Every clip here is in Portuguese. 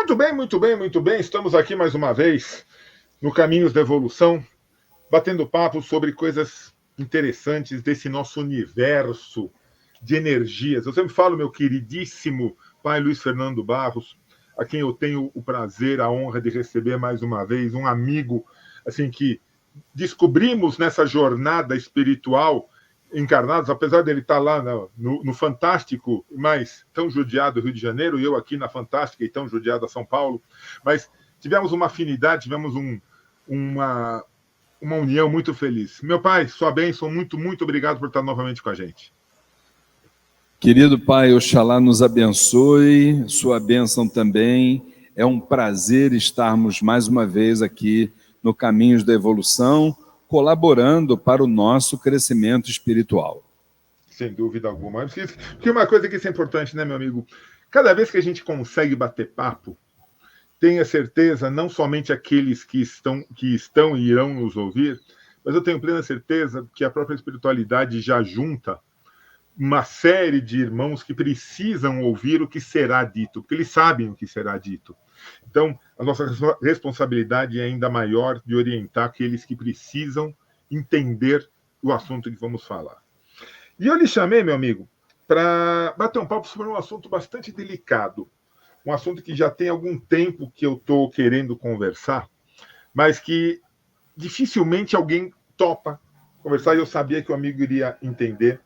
Muito bem, muito bem, muito bem. Estamos aqui mais uma vez no Caminhos da Evolução, batendo papo sobre coisas interessantes desse nosso universo de energias. Eu sempre falo, meu queridíssimo pai Luiz Fernando Barros, a quem eu tenho o prazer, a honra de receber mais uma vez, um amigo assim que descobrimos nessa jornada espiritual encarnados, apesar dele estar lá no Fantástico, mas tão judiado Rio de Janeiro, e eu aqui na Fantástica e tão judiado a São Paulo, mas tivemos uma afinidade, tivemos uma união muito feliz. Meu pai, sua bênção, muito, muito obrigado por estar novamente com a gente. Querido Pai, Oxalá nos abençoe, sua bênção também. É um prazer estarmos mais uma vez aqui no Caminhos da Evolução, colaborando para o nosso crescimento espiritual. Sem dúvida alguma. Porque uma coisa que isso é importante, né, meu amigo? Cada vez que a gente consegue bater papo, tenha certeza, não somente aqueles que estão e irão nos ouvir, mas eu tenho plena certeza que a própria espiritualidade já junta uma série de irmãos que precisam ouvir o que será dito, porque eles sabem o que será dito. Então, a nossa responsabilidade é ainda maior de orientar aqueles que precisam entender o assunto que vamos falar. E eu lhe chamei, meu amigo, para bater um papo sobre um assunto bastante delicado, um assunto que já tem algum tempo que eu estou querendo conversar, mas que dificilmente alguém topa conversar, e eu sabia que o amigo iria entender,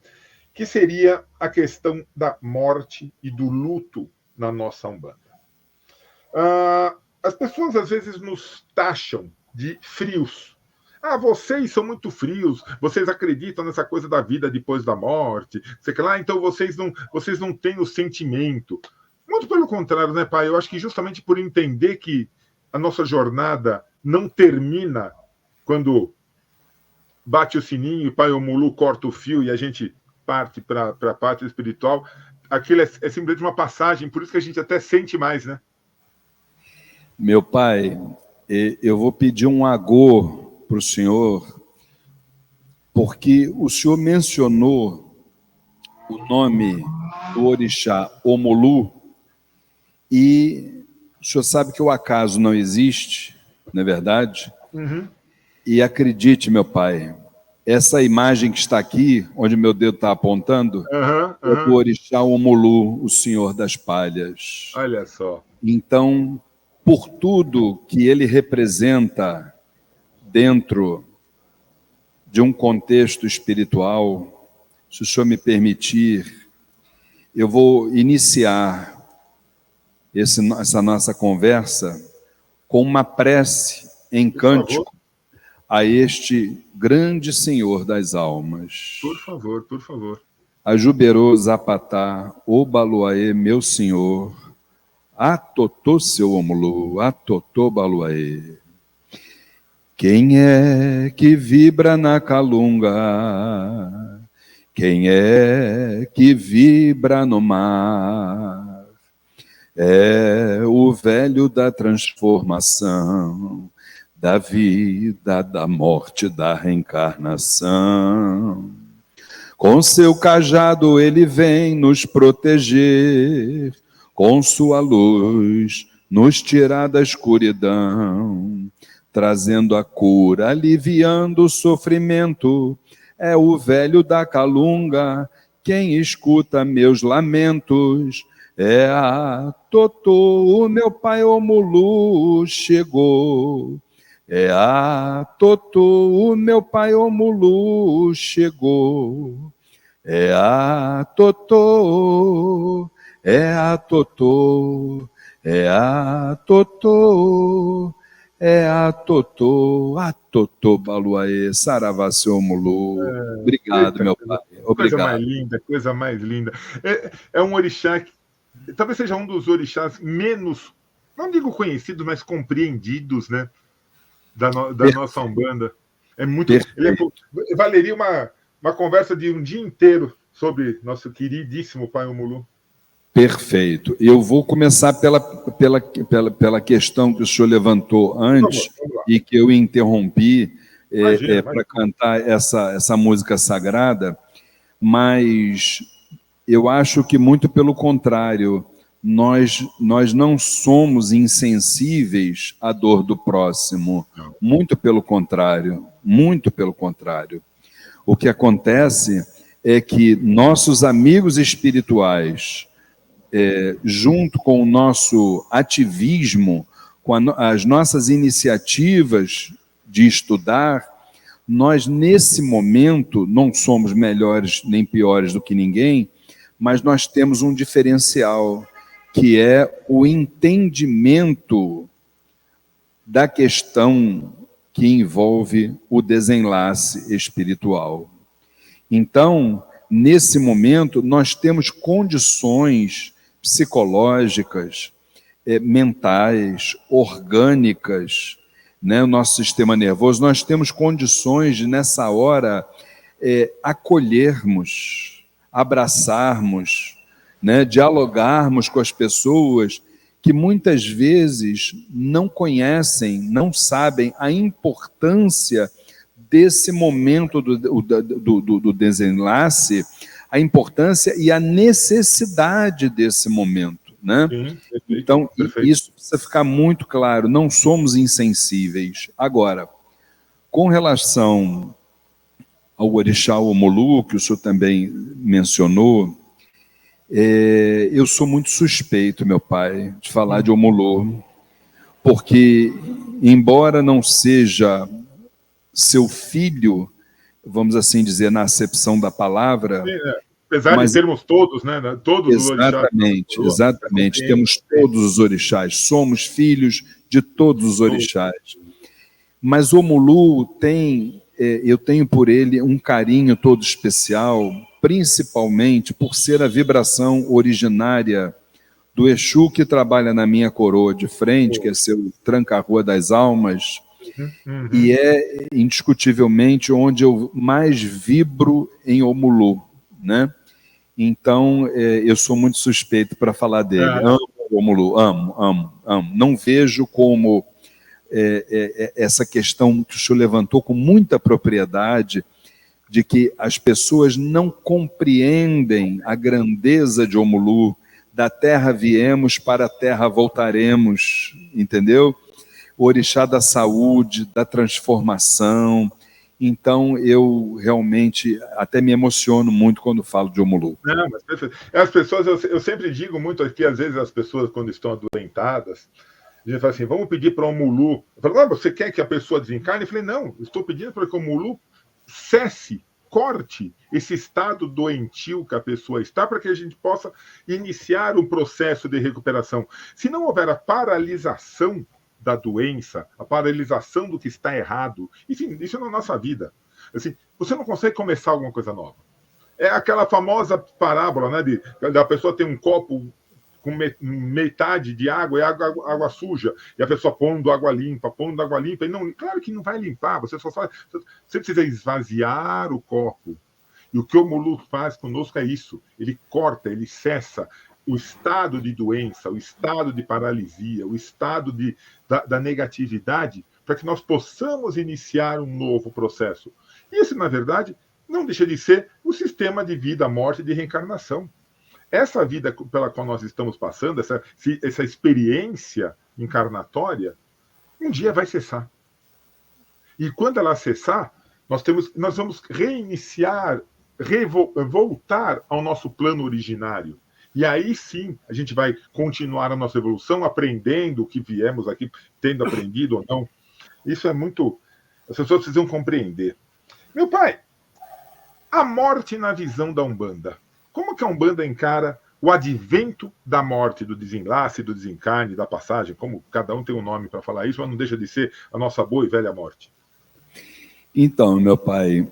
que seria a questão da morte e do luto na nossa Umbanda. As pessoas às vezes nos taxam de frios. Ah, vocês são muito frios, vocês acreditam nessa coisa da vida depois da morte, sei lá, então vocês não têm o sentimento. Muito pelo contrário, né, pai? Eu acho que justamente por entender que a nossa jornada não termina quando bate o sininho e pai Omulu corta o fio e a gente parte para a pátria espiritual, aquilo é simplesmente uma passagem, por isso que a gente até sente mais, né? Meu pai, eu vou pedir um agô para o senhor, porque o senhor mencionou o nome do orixá Omulu, e o senhor sabe que o acaso não existe, não é verdade? Uhum. E acredite, meu pai, essa imagem que está aqui, onde meu dedo está apontando, é do orixá Omulu, o Senhor das Palhas. Olha só. Então, por tudo que ele representa dentro de um contexto espiritual, se o senhor me permitir, eu vou iniciar essa nossa conversa com uma prece em cântico a este grande Senhor das almas. Por favor, por favor. Ajuberô Zapatá, Obaluaê, meu Senhor, Atotô seu Omulu, Atotô Baluaê. Quem é que vibra na calunga? Quem é que vibra no mar? É o velho da transformação, da vida, da morte, da reencarnação. Com seu cajado ele vem nos proteger, com sua luz nos tirar da escuridão, trazendo a cura, aliviando o sofrimento. É o velho da calunga, quem escuta meus lamentos. É a Totô, o meu pai Omulu chegou. É a Totô, o meu pai Omulu chegou. É a Totô, é a Totô, é a Totô, é a Totô Baluaê, Saravá seu Omulu. Obrigado, meu pai. Obrigado. Coisa mais linda, coisa mais linda. É um orixá que talvez seja um dos orixás menos, não digo conhecidos, mas compreendidos, né? Da nossa Umbanda. É muito. Valeria uma conversa de um dia inteiro sobre nosso queridíssimo pai Omulu. Perfeito. Eu vou começar pela questão que o senhor levantou antes e que eu interrompi para cantar essa música sagrada, mas eu acho que muito pelo contrário, nós não somos insensíveis à dor do próximo. Muito pelo contrário, muito pelo contrário. O que acontece é que nossos amigos espirituais, junto com o nosso ativismo, com as nossas iniciativas de estudar, nós, nesse momento, não somos melhores nem piores do que ninguém, mas nós temos um diferencial, que é o entendimento da questão que envolve o desenlace espiritual. Então, nesse momento, nós temos condições psicológicas, mentais, orgânicas, né? O nosso sistema nervoso, nós temos condições de, nessa hora, acolhermos, abraçarmos, né? Dialogarmos com as pessoas que muitas vezes não conhecem, não sabem a importância desse momento do desenlace, a importância e a necessidade desse momento, né? Sim, perfeito, então, perfeito. Isso precisa ficar muito claro, não somos insensíveis. Agora, com relação ao orixá Omolu, que o senhor também mencionou, eu sou muito suspeito, meu pai, de falar de Omolu, porque, embora não seja seu filho, vamos assim dizer, na acepção da palavra... Sim, apesar de termos todos, né? Todos os orixás. Exatamente. Temos todos os orixás. Somos filhos de todos os orixás. Mas Omolu eu tenho por ele um carinho todo especial, principalmente por ser a vibração originária do Exu que trabalha na minha coroa de frente, que é seu tranca-rua das almas, e é indiscutivelmente onde eu mais vibro em Omolu, né? Então, eu sou muito suspeito para falar dele. Amo o Omolu, amo. Não vejo como essa questão que o senhor levantou com muita propriedade, de que as pessoas não compreendem a grandeza de Omolu. Da terra viemos, para a terra voltaremos, entendeu? O orixá da saúde, da transformação. Então, eu realmente até me emociono muito quando falo de Omolu. Não, mas perfeito. As pessoas, eu sempre digo muito aqui, às vezes as pessoas, quando estão adoentadas, a gente fala assim, vamos pedir para o Omolu. Eu falo, você quer que a pessoa desencarne? Eu falei, não, estou pedindo para que o Omolu cesse, corte esse estado doentio que a pessoa está, para que a gente possa iniciar um processo de recuperação. Se não houver a paralisação da doença, a paralisação do que está errado, enfim, isso é na nossa vida. Assim, você não consegue começar alguma coisa nova. É aquela famosa parábola, né, da pessoa ter um copo com metade de água e água suja, e a pessoa pondo água limpa, e não, claro que não vai limpar, você precisa esvaziar o copo. E o que o Omolu faz conosco é isso, ele corta, ele cessa o estado de doença, o estado de paralisia, o estado da negatividade, para que nós possamos iniciar um novo processo. E esse, na verdade, não deixa de ser o sistema de vida, morte e de reencarnação. Essa vida pela qual nós estamos passando, essa experiência encarnatória, um dia vai cessar. E quando ela cessar, nós vamos reiniciar, voltar ao nosso plano originário. E aí sim, a gente vai continuar a nossa evolução, aprendendo o que viemos aqui, tendo aprendido ou não. Isso é muito... As pessoas precisam compreender. Meu pai, a morte na visão da Umbanda. Como que a Umbanda encara o advento da morte, do desenlace, do desencarne, da passagem? Como cada um tem um nome para falar isso, mas não deixa de ser a nossa boa e velha morte. Então, meu pai,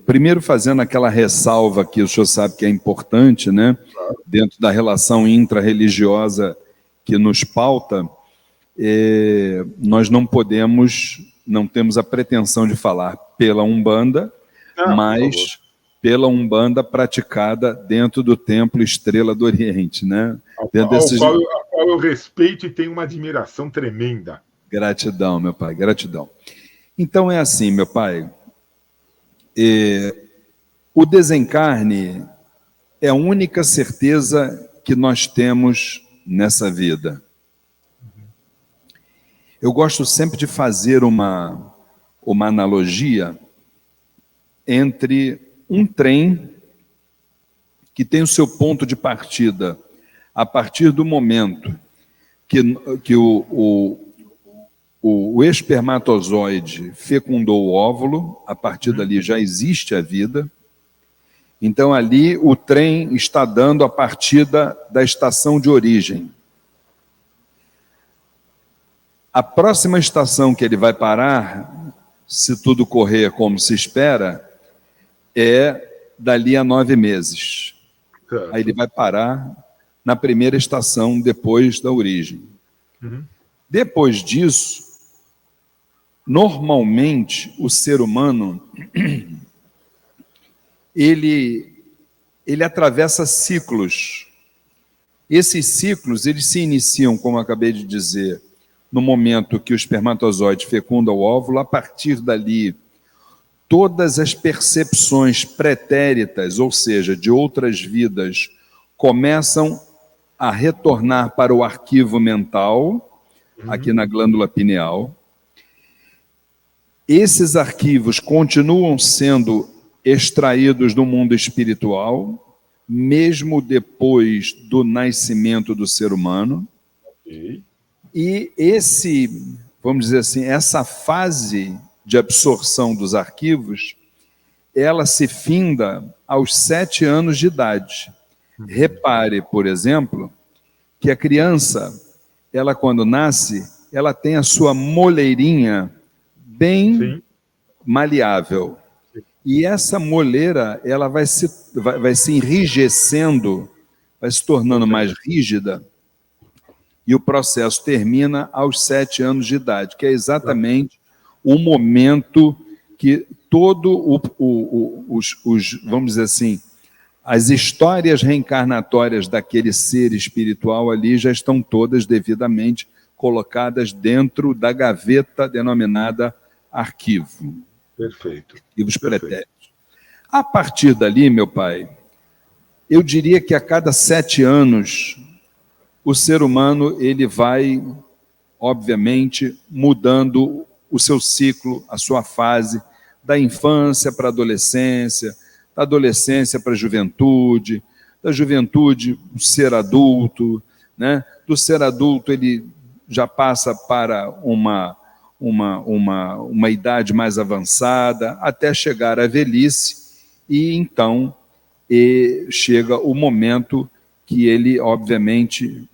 primeiro fazendo aquela ressalva que o senhor sabe que é importante, né? Claro. Dentro da relação intra-religiosa que nos pauta, nós não temos a pretensão de falar pela Umbanda, mas pela Umbanda praticada dentro do Templo Estrela do Oriente, né? Ao qual eu respeito e tenho uma admiração tremenda. Gratidão, meu pai, gratidão. Então é assim, meu pai, o desencarne é a única certeza que nós temos nessa vida. Eu gosto sempre de fazer uma analogia entre um trem que tem o seu ponto de partida a partir do momento que o espermatozoide fecundou o óvulo. A partir dali já existe a vida. Então ali o trem está dando a partida da estação de origem. A próxima estação que ele vai parar, se tudo correr como se espera, é dali a 9 meses. Aí ele vai parar na primeira estação depois da origem. Depois disso, normalmente o ser humano ele atravessa ciclos. Esses ciclos eles se iniciam, como eu acabei de dizer, no momento que o espermatozoide fecunda o óvulo. A partir dali, todas as percepções pretéritas, ou seja, de outras vidas, começam a retornar para o arquivo mental, aqui na glândula pineal. Esses arquivos continuam sendo extraídos do mundo espiritual, mesmo depois do nascimento do ser humano. E vamos dizer assim, essa fase de absorção dos arquivos, ela se finda aos 7 anos de idade. Repare, por exemplo, que a criança, ela quando nasce, ela tem a sua moleirinha bem maleável. E essa moleira, ela vai se enrijecendo, vai se tornando mais rígida, e o processo termina aos 7 anos de idade, que é exatamente o momento que vamos dizer assim, as histórias reencarnatórias daquele ser espiritual ali já estão todas devidamente colocadas dentro da gaveta denominada arquivo. Perfeito. Arquivos pretéritos. A partir dali, meu pai, eu diria que a cada 7 anos, o ser humano ele vai, obviamente, mudando o seu ciclo, a sua fase, da infância para a adolescência, da adolescência para a juventude, da juventude o ser adulto, né? Do ser adulto ele já passa para uma idade mais avançada, até chegar à velhice, e então chega o momento que ele, obviamente,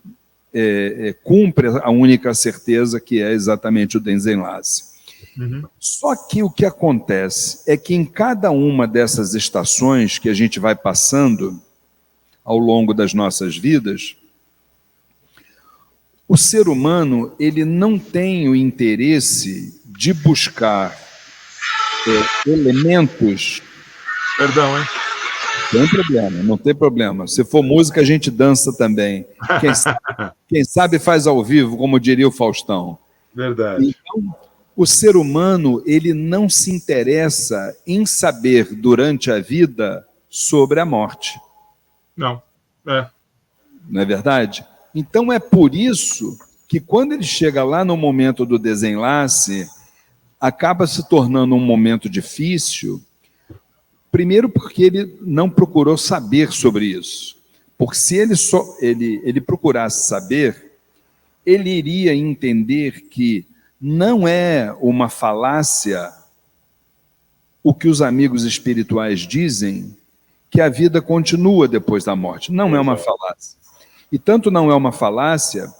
cumpre a única certeza, que é exatamente o desenlace. Só que o que acontece é que em cada uma dessas estações que a gente vai passando ao longo das nossas vidas, o ser humano ele não tem o interesse de buscar elementos... Perdão, hein? Tem problema, não tem problema. Se for música, a gente dança também. Quem sabe faz ao vivo, como diria o Faustão. Verdade. Então, o ser humano ele não se interessa em saber durante a vida sobre a morte. Não. Não é verdade? Então é por isso que quando ele chega lá no momento do desenlace, acaba se tornando um momento difícil. Primeiro porque ele não procurou saber sobre isso. Porque se ele procurasse saber, ele iria entender que não é uma falácia o que os amigos espirituais dizem, que a vida continua depois da morte. Não é uma falácia. E tanto não é uma falácia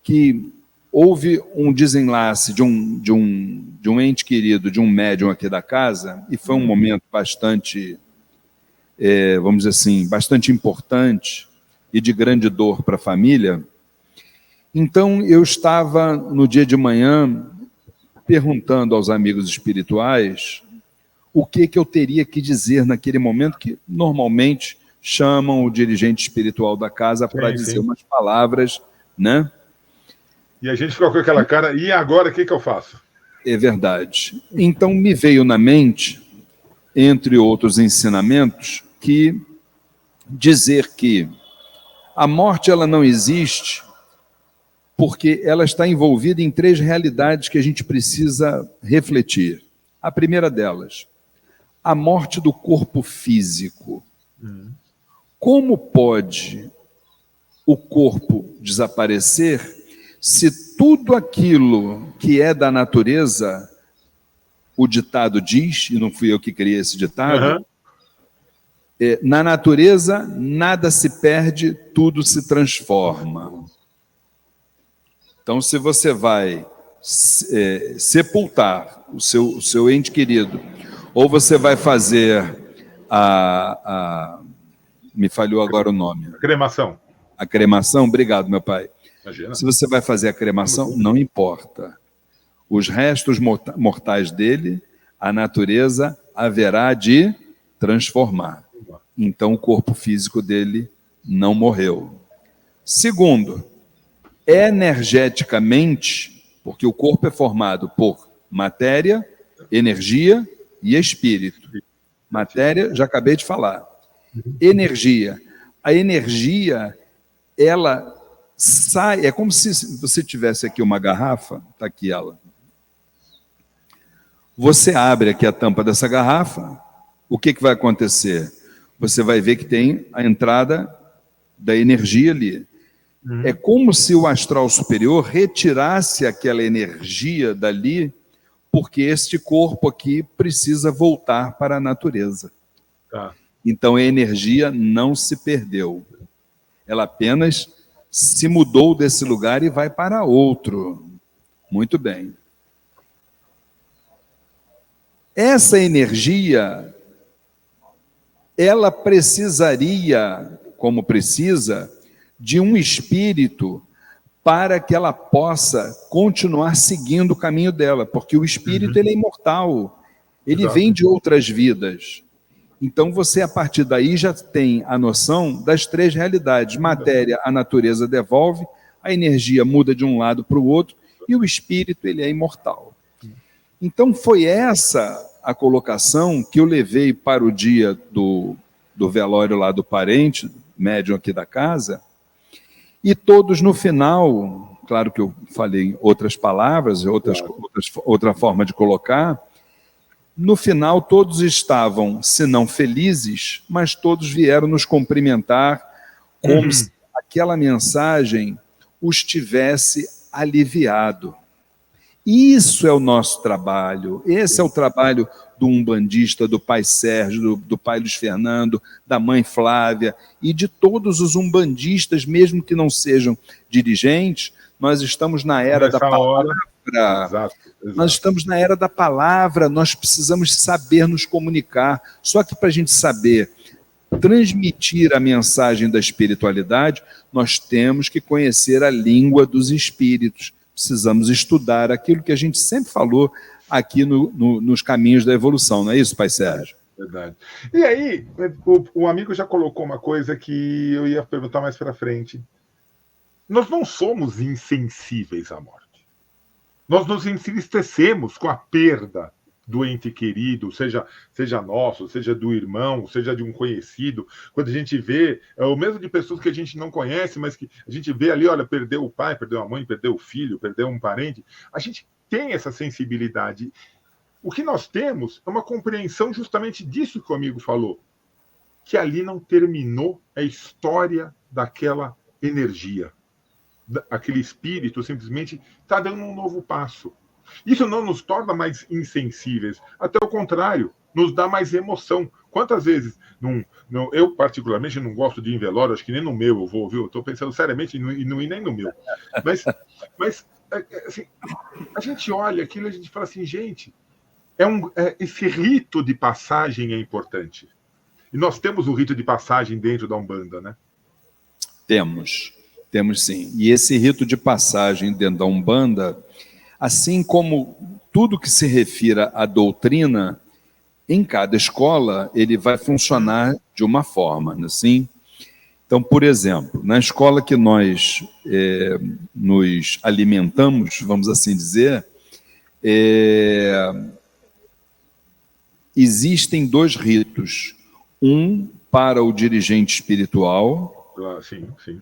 que houve um desenlace de um ente querido, de um médium aqui da casa, e foi um momento bastante, vamos dizer assim, bastante importante e de grande dor para a família. Então, eu estava, no dia de manhã, perguntando aos amigos espirituais o que eu teria que dizer naquele momento, que normalmente chamam o dirigente espiritual da casa para dizer umas palavras, né? E a gente ficou com aquela cara, e agora o que eu faço? É verdade. Então me veio na mente, entre outros ensinamentos, que dizer que A morte, ela não existe porque ela está envolvida em 3 realidades que a gente precisa refletir. A primeira delas, a morte do corpo físico. Como pode o corpo desaparecer se tudo aquilo que é da natureza, o ditado diz, e não fui eu que criei esse ditado, na natureza nada se perde, tudo se transforma. Então, se você vai sepultar o seu ente querido, ou você vai fazer me falhou agora o nome. Cremação. A cremação, obrigado, meu pai. Imagina. Se você vai fazer a cremação, não importa. Os restos mortais dele, a natureza haverá de transformar. Então, o corpo físico dele não morreu. Segundo, energeticamente, porque o corpo é formado por matéria, energia e espírito. Matéria, já acabei de falar. Energia. A energia, ela sai, é como se você tivesse aqui uma garrafa, está aqui ela. Você abre aqui a tampa dessa garrafa, o que vai acontecer? Você vai ver que tem a entrada da energia ali. É como se o astral superior retirasse aquela energia dali, porque este corpo aqui precisa voltar para a natureza. Tá. Então a energia não se perdeu. Ela apenas se mudou desse lugar e vai para outro. Muito bem. Essa energia, ela precisaria, como precisa, de um espírito para que ela possa continuar seguindo o caminho dela, porque o espírito ele é imortal, ele Exato. vem de outras vidas. Então você, a partir daí, já tem a noção das 3 realidades. Matéria, a natureza devolve, a energia muda de um lado para o outro, e o espírito ele é imortal. Então foi essa a colocação que eu levei para o dia do velório lá do parente, médium aqui da casa, e todos no final, claro que eu falei outras palavras, outra forma de colocar, no final todos estavam, se não felizes, mas todos vieram nos cumprimentar como se aquela mensagem os tivesse aliviado. Isso é o nosso trabalho, esse é o trabalho do umbandista, do pai Sérgio, do pai Luiz Fernando, da mãe Flávia e de todos os umbandistas, mesmo que não sejam dirigentes. Nós estamos na era da palavra. Exato. Nós estamos na era da palavra, nós precisamos saber nos comunicar. Só que para a gente saber transmitir a mensagem da espiritualidade, nós temos que conhecer a língua dos espíritos. Precisamos estudar aquilo que a gente sempre falou aqui nos caminhos da evolução, não é isso, pai Sérgio? Verdade. E aí, o amigo já colocou uma coisa que eu ia perguntar mais para frente. Nós não somos insensíveis à morte. Nós nos entristecemos com a perda do ente querido, seja nosso, seja do irmão, seja de um conhecido. Quando a gente vê, ou mesmo de pessoas que a gente não conhece, mas que a gente vê ali, olha, perdeu o pai, perdeu a mãe, perdeu o filho, perdeu um parente, a gente tem essa sensibilidade. O que nós temos é uma compreensão justamente disso que o amigo falou, que ali não terminou a história daquela energia. Aquele espírito simplesmente está dando um novo passo. Isso não nos torna mais insensíveis, até o contrário, nos dá mais emoção. Quantas vezes, eu particularmente não gosto de ir em velório, acho que nem no meu eu vou, viu? Estou pensando seriamente em não ir nem no meu. Mas assim, a gente olha aquilo e a gente fala assim, gente, esse rito de passagem é importante. E nós temos o rito de passagem dentro da Umbanda, né? Temos sim. E esse rito de passagem dentro da Umbanda, assim como tudo que se refira à doutrina, em cada escola ele vai funcionar de uma forma, assim. Então, por exemplo, na escola que nós nos alimentamos, vamos assim dizer, existem 2 ritos. Um para o dirigente espiritual Sim, sim.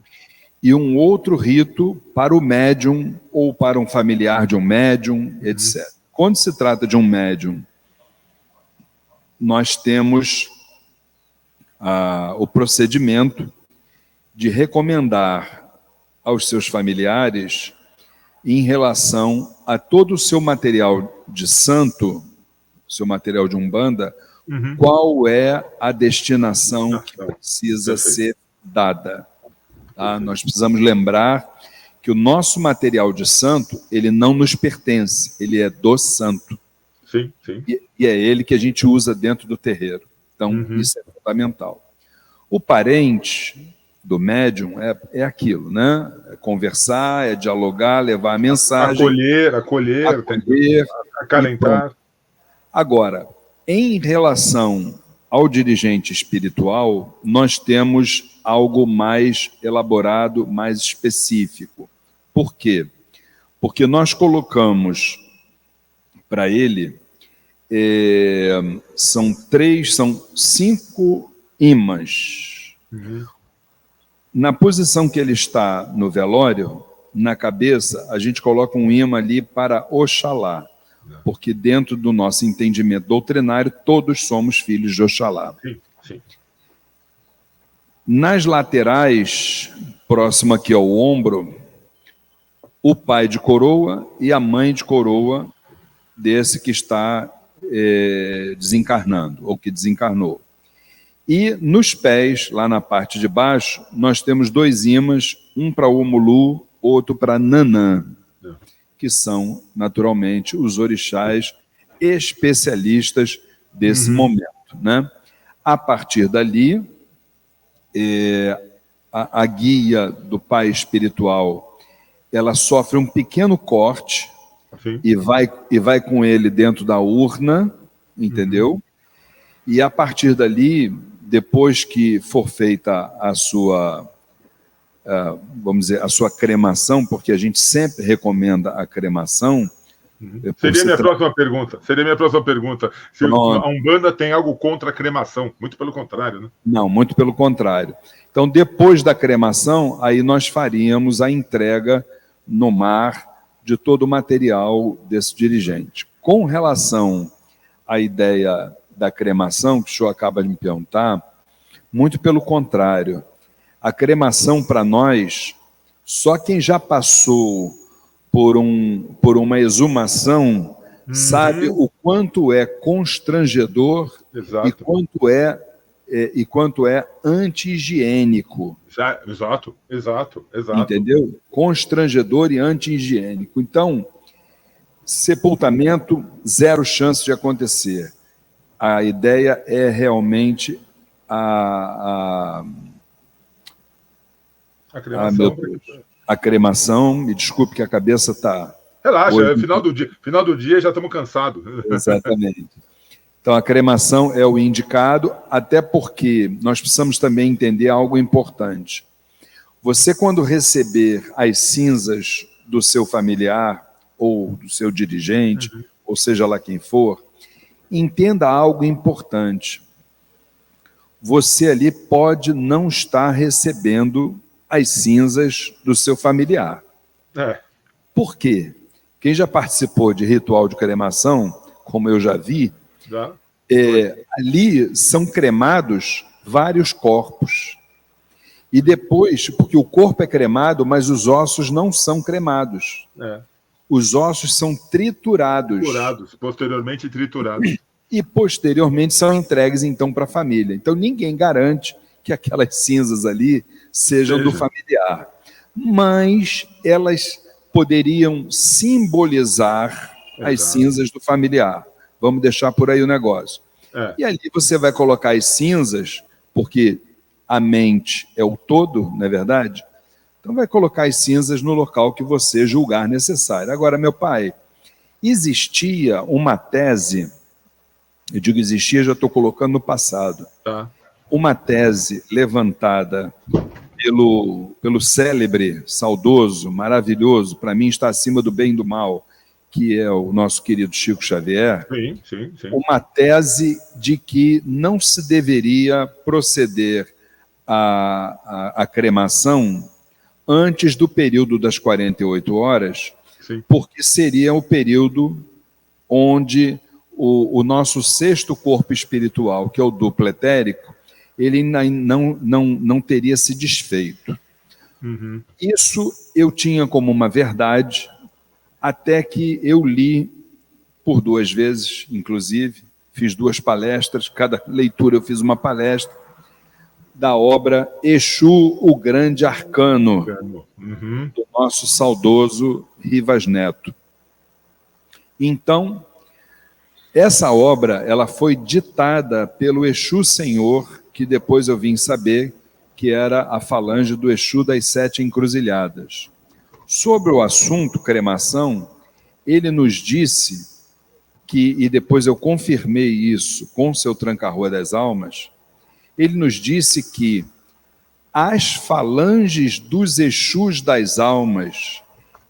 E um outro rito para o médium ou para um familiar de um médium, etc. Quando se trata de um médium, nós temos o procedimento de recomendar aos seus familiares, em relação a todo o seu material de santo, seu material de umbanda, qual é a destinação que precisa ser dada. Tá? Nós precisamos lembrar que o nosso material de santo, ele não nos pertence, ele é do santo. Sim, sim. E é ele que a gente usa dentro do terreiro. Então, isso é fundamental. O parente do médium é aquilo, né? É conversar, é dialogar, levar a mensagem. Acolher, acalentar. Agora, em relação ao dirigente espiritual, nós temos algo mais elaborado, mais específico. Por quê? Porque nós colocamos para ele, são 5 ímãs. Na posição que ele está no velório, na cabeça, a gente coloca um imã ali para Oxalá, porque dentro do nosso entendimento doutrinário, todos somos filhos de Oxalá. Sim, sim. Nas laterais, próximo aqui ao ombro, o pai de coroa e a mãe de coroa desse que está desencarnando, ou que desencarnou. E nos pés, lá na parte de baixo, nós temos 2 ímãs, um para Omulu, outro para Nanã, que são, naturalmente, os orixás especialistas desse momento. Né? A partir dali, a guia do pai espiritual, ela sofre um pequeno corte e vai com ele dentro da urna, entendeu? E a partir dali, depois que for feita a sua, vamos dizer, a sua cremação, porque a gente sempre recomenda a cremação. Seria minha próxima pergunta. Se a Umbanda tem algo contra a cremação? Muito pelo contrário, né? Não, muito pelo contrário. Então, depois da cremação, aí nós faríamos a entrega no mar de todo o material desse dirigente. Com relação à ideia da cremação, que o senhor acaba de me perguntar, muito pelo contrário. A cremação, para nós, só quem já passou por uma exumação sabe o quanto é constrangedor e quanto é anti-higiênico. Exato. Entendeu? Constrangedor e anti-higiênico. Então, sepultamento, 0 chance de acontecer. A ideia é realmente a cremação. Me desculpe que a cabeça está... Relaxa, é final do dia já estamos cansados. Exatamente. Então, a cremação é o indicado, até porque nós precisamos também entender algo importante. Você, quando receber as cinzas do seu familiar ou do seu dirigente, ou seja lá quem for, entenda algo importante. Você ali pode não estar recebendo as cinzas do seu familiar. Por quê? Quem já participou de ritual de cremação, como eu já vi, ali são cremados vários corpos. E depois, porque o corpo é cremado, mas os ossos não são cremados. Os ossos são triturados. Posteriormente triturados. E posteriormente são entregues, então, para a família. Então, ninguém garante que aquelas cinzas ali sejam do familiar. Mas elas poderiam simbolizar as cinzas do familiar. Vamos deixar por aí o negócio. E ali você vai colocar as cinzas, porque a mente é o todo, não é verdade? Então vai colocar as cinzas no local que você julgar necessário. Agora, meu pai, existia uma tese, eu digo existia, já estou colocando no passado, uma tese levantada pelo célebre, saudoso, maravilhoso, para mim está acima do bem e do mal, que é o nosso querido Chico Xavier, sim. uma tese de que não se deveria proceder a cremação antes do período das 48 horas, Sim. porque seria o período onde o nosso sexto corpo espiritual, que é o duplo etérico, ele não teria se desfeito. Uhum. Isso eu tinha como uma verdade, até que eu li por 2 vezes, inclusive, fiz 2 palestras, cada leitura eu fiz uma palestra, da obra Exu, o Grande Arcano, Uhum. do nosso saudoso Rivas Neto. Então, essa obra ela foi ditada pelo Exu Senhor, que depois eu vim saber que era a falange do Exu das 7 Encruzilhadas. Sobre o assunto cremação, ele nos disse que, e depois eu confirmei isso com seu Tranca-Rua das Almas, ele nos disse que as falanges dos Exus das almas,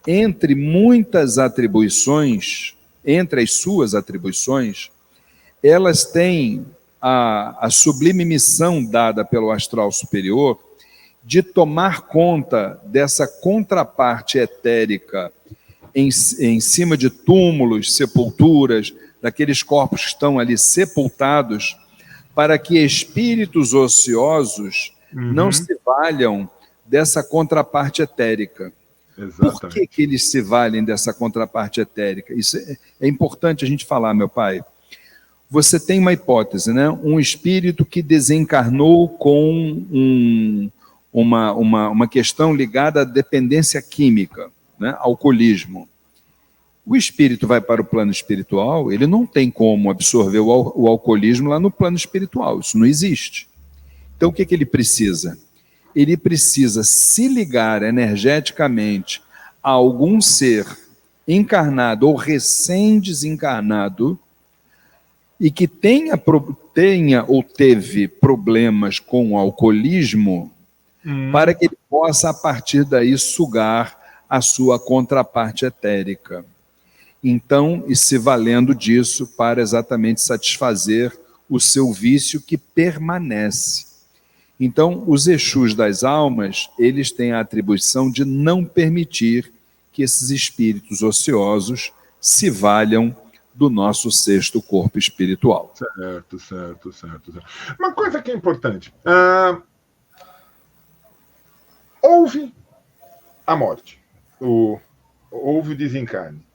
entre muitas atribuições, entre as suas atribuições, elas têm a sublime missão dada pelo astral superior de tomar conta dessa contraparte etérica em cima de túmulos, sepulturas, daqueles corpos que estão ali sepultados, para que espíritos ociosos não se valham dessa contraparte etérica. Exatamente. Por que eles se valem dessa contraparte etérica? Isso é importante a gente falar, meu pai. Você tem uma hipótese, né? Um espírito que desencarnou com uma questão ligada à dependência química, né? Alcoolismo. O espírito vai para o plano espiritual, ele não tem como absorver o alcoolismo lá no plano espiritual, isso não existe. Então, o que ele precisa? Ele precisa se ligar energeticamente a algum ser encarnado ou recém-desencarnado e que tenha ou teve problemas com o alcoolismo, para que ele possa, a partir daí, sugar a sua contraparte etérica. Então, e se valendo disso para exatamente satisfazer o seu vício que permanece. Então, os Exus das almas, eles têm a atribuição de não permitir que esses espíritos ociosos se valham do nosso sexto corpo espiritual. Certo. Uma coisa que é importante. Houve a morte. Houve o desencarne.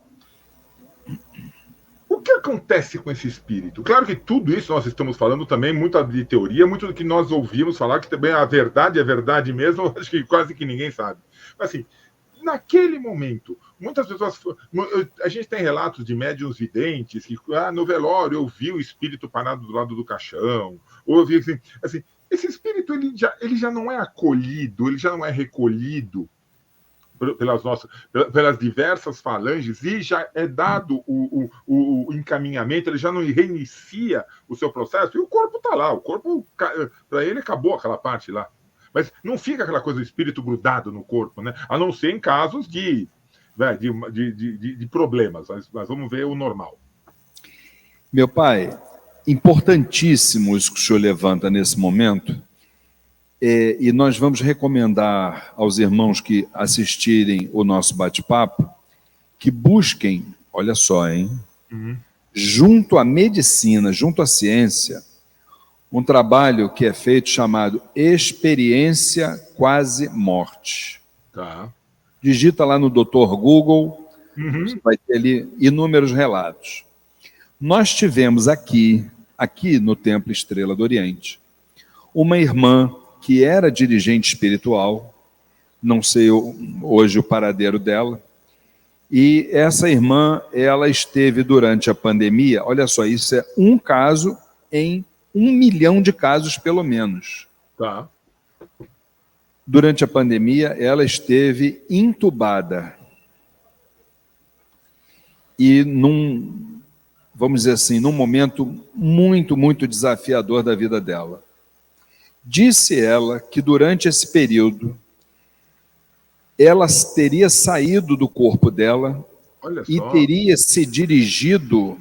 O que acontece com esse espírito? Claro que tudo isso nós estamos falando também, muito de teoria, muito do que nós ouvimos falar, que também a verdade é verdade mesmo, acho que quase que ninguém sabe. Mas assim, naquele momento, muitas pessoas... A gente tem relatos de médiuns videntes que no velório eu vi o espírito parado do lado do caixão, ou eu vi assim, esse espírito ele já não é acolhido, ele já não é recolhido pelas diversas falanges, e já é dado o encaminhamento, ele já não reinicia o seu processo, e o corpo está lá, o corpo, para ele, acabou aquela parte lá. Mas não fica aquela coisa do espírito grudado no corpo, né? A não ser em casos de problemas, mas vamos ver o normal. Meu pai, importantíssimo isso que o senhor levanta nesse momento, e nós vamos recomendar aos irmãos que assistirem o nosso bate-papo que busquem, olha só, junto à medicina, junto à ciência, um trabalho que é feito chamado Experiência Quase Morte. Tá. Digita lá no Dr. Google, você vai ter ali inúmeros relatos. Nós tivemos aqui no Templo Estrela do Oriente, uma irmã que era dirigente espiritual, não sei hoje o paradeiro dela, e essa irmã, ela esteve durante a pandemia, olha só, isso é um caso em 1 milhão de casos, pelo menos. Tá. Durante a pandemia, ela esteve entubada. E vamos dizer assim, num momento muito, muito desafiador da vida dela. Disse ela que durante esse período ela teria saído do corpo dela e teria se dirigido